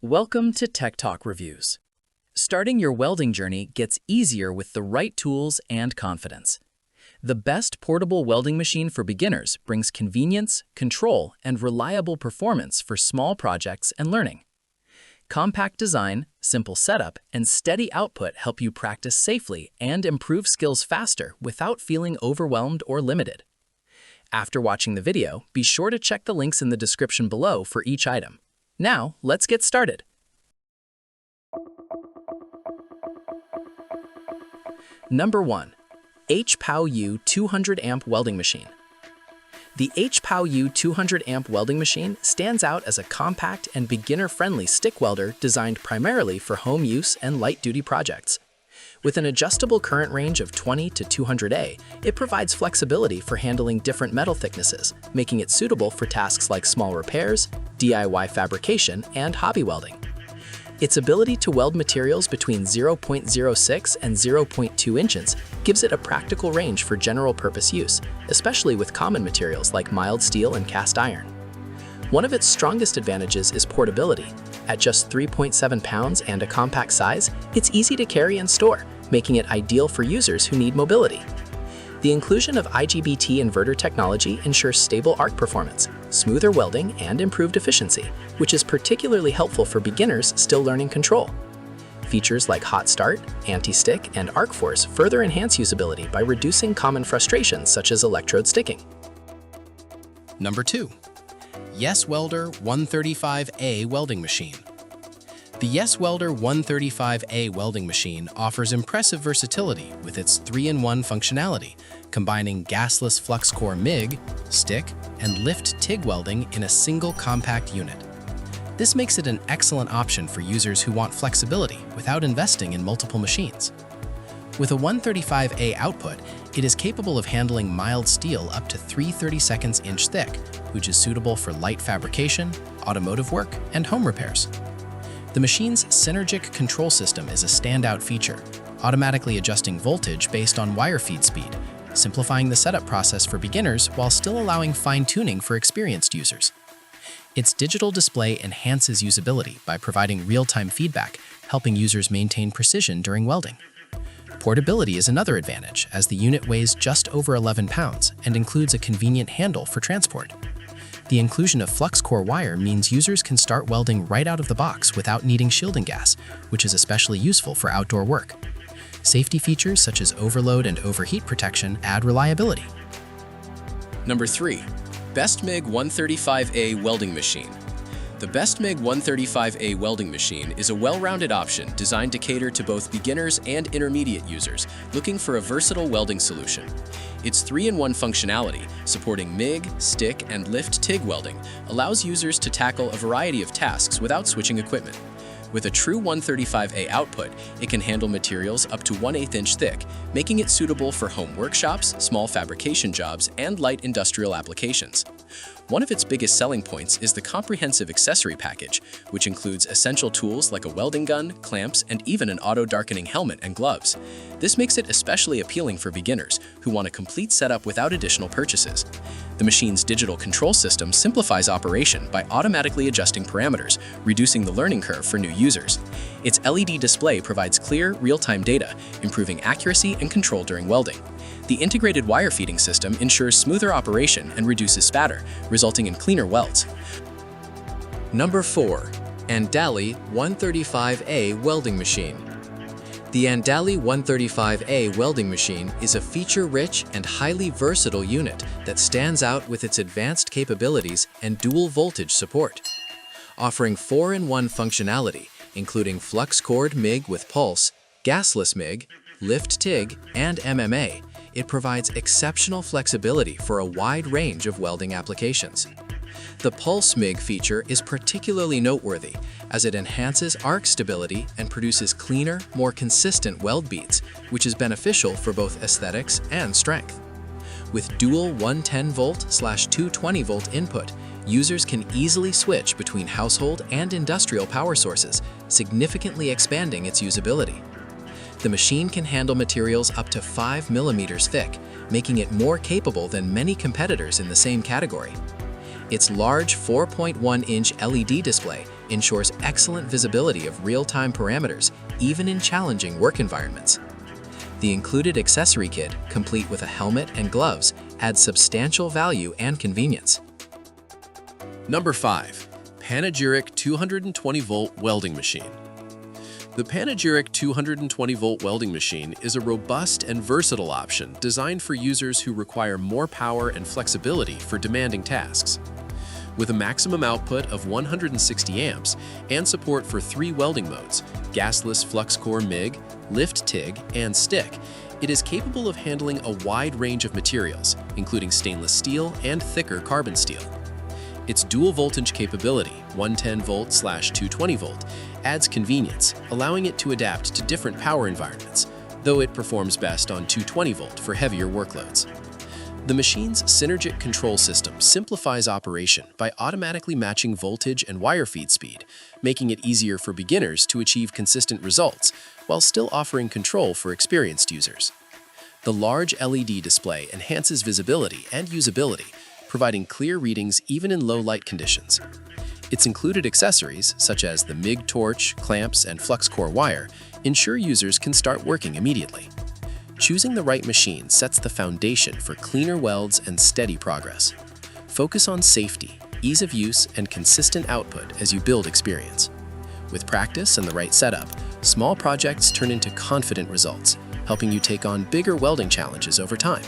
Welcome to Tech Talk Reviews. Starting your welding journey gets easier with the right tools and confidence. The best portable welding machine for beginners brings convenience, control, and reliable performance for small projects and learning. Compact design, simple setup, and steady output help you practice safely and improve skills faster without feeling overwhelmed or limited. After watching the video, be sure to check the links in the description below for each item. Now, let's get started. Number 1. Hpoouo 200 amp welding machine. The Hpoouo 200 amp welding machine stands out as a compact and beginner-friendly stick welder designed primarily for home use and light-duty projects. With an adjustable current range of 20 to 200A, it provides flexibility for handling different metal thicknesses, making it suitable for tasks like small repairs, DIY fabrication, and hobby welding. Its ability to weld materials between 0.06 and 0.2 inches gives it a practical range for general-purpose use, especially with common materials like mild steel and cast iron. One of its strongest advantages is portability. At just 3.7 pounds and a compact size, it's easy to carry and store, making it ideal for users who need mobility. The inclusion of IGBT inverter technology ensures stable arc performance, smoother welding, and improved efficiency, which is particularly helpful for beginners still learning control. Features like hot start, anti-stick, and arc force further enhance usability by reducing common frustrations such as electrode sticking. Number 2. YESWELDER 135A welding machine. The YESWELDER 135A welding machine offers impressive versatility with its 3-in-1 functionality, combining gasless flux core MIG, stick, and lift TIG welding in a single compact unit. This makes it an excellent option for users who want flexibility without investing in multiple machines. With a 135A output, it is capable of handling mild steel up to 3/32 inch thick, which is suitable for light fabrication, automotive work, and home repairs. The machine's synergic control system is a standout feature, automatically adjusting voltage based on wire feed speed, simplifying the setup process for beginners while still allowing fine-tuning for experienced users. Its digital display enhances usability by providing real-time feedback, helping users maintain precision during welding. Portability is another advantage, as the unit weighs just over 11 pounds and includes a convenient handle for transport. The inclusion of flux core wire means users can start welding right out of the box without needing shielding gas, which is especially useful for outdoor work. Safety features such as overload and overheat protection add reliability. Number 3. BESTMIG 135A welding machine. The BESTMIG 135A welding machine is a well-rounded option designed to cater to both beginners and intermediate users looking for a versatile welding solution. Its 3-in-1 functionality, supporting MIG, stick, and lift TIG welding, allows users to tackle a variety of tasks without switching equipment. With a true 135A output, it can handle materials up to 1/8 inch thick, making it suitable for home workshops, small fabrication jobs, and light industrial applications. One of its biggest selling points is the comprehensive accessory package, which includes essential tools like a welding gun, clamps, and even an auto-darkening helmet and gloves. This makes it especially appealing for beginners who want a complete setup without additional purchases. The machine's digital control system simplifies operation by automatically adjusting parameters, reducing the learning curve for new users. Its LED display provides clear, real-time data, improving accuracy and control during welding. The integrated wire feeding system ensures smoother operation and reduces spatter, resulting in cleaner welds. Number 4. ANDELI 135A welding machine. The ANDELI 135A welding machine is a feature-rich and highly versatile unit that stands out with its advanced capabilities and dual voltage support. Offering 4-in-1 functionality, including flux-cored MIG with pulse, gasless MIG, lift TIG, and MMA, it provides exceptional flexibility for a wide range of welding applications. The Pulse MIG feature is particularly noteworthy as it enhances arc stability and produces cleaner, more consistent weld beads, which is beneficial for both aesthetics and strength. With dual 110-volt/220-volt input, users can easily switch between household and industrial power sources, significantly expanding its usability. The machine can handle materials up to 5 mm thick, making it more capable than many competitors in the same category. Its large 4.1-inch LED display ensures excellent visibility of real-time parameters, even in challenging work environments. The included accessory kit, complete with a helmet and gloves, adds substantial value and convenience. Number 5. PANERGYRIC 220-volt welding machine. The PANERGYRIC 220-volt welding machine is a robust and versatile option designed for users who require more power and flexibility for demanding tasks. With a maximum output of 160 amps and support for 3 welding modes, gasless flux-core MIG, lift TIG, and stick, it is capable of handling a wide range of materials, including stainless steel and thicker carbon steel. Its dual voltage capability, 110-volt/220-volt, adds convenience, allowing it to adapt to different power environments, though it performs best on 220-volt for heavier workloads. The machine's synergic control system simplifies operation by automatically matching voltage and wire feed speed, making it easier for beginners to achieve consistent results while still offering control for experienced users. The large LED display enhances visibility and usability, providing clear readings even in low light conditions. Its included accessories, such as the MIG torch, clamps, and flux core wire, ensure users can start working immediately. Choosing the right machine sets the foundation for cleaner welds and steady progress. Focus on safety, ease of use, and consistent output as you build experience. With practice and the right setup, small projects turn into confident results, helping you take on bigger welding challenges over time.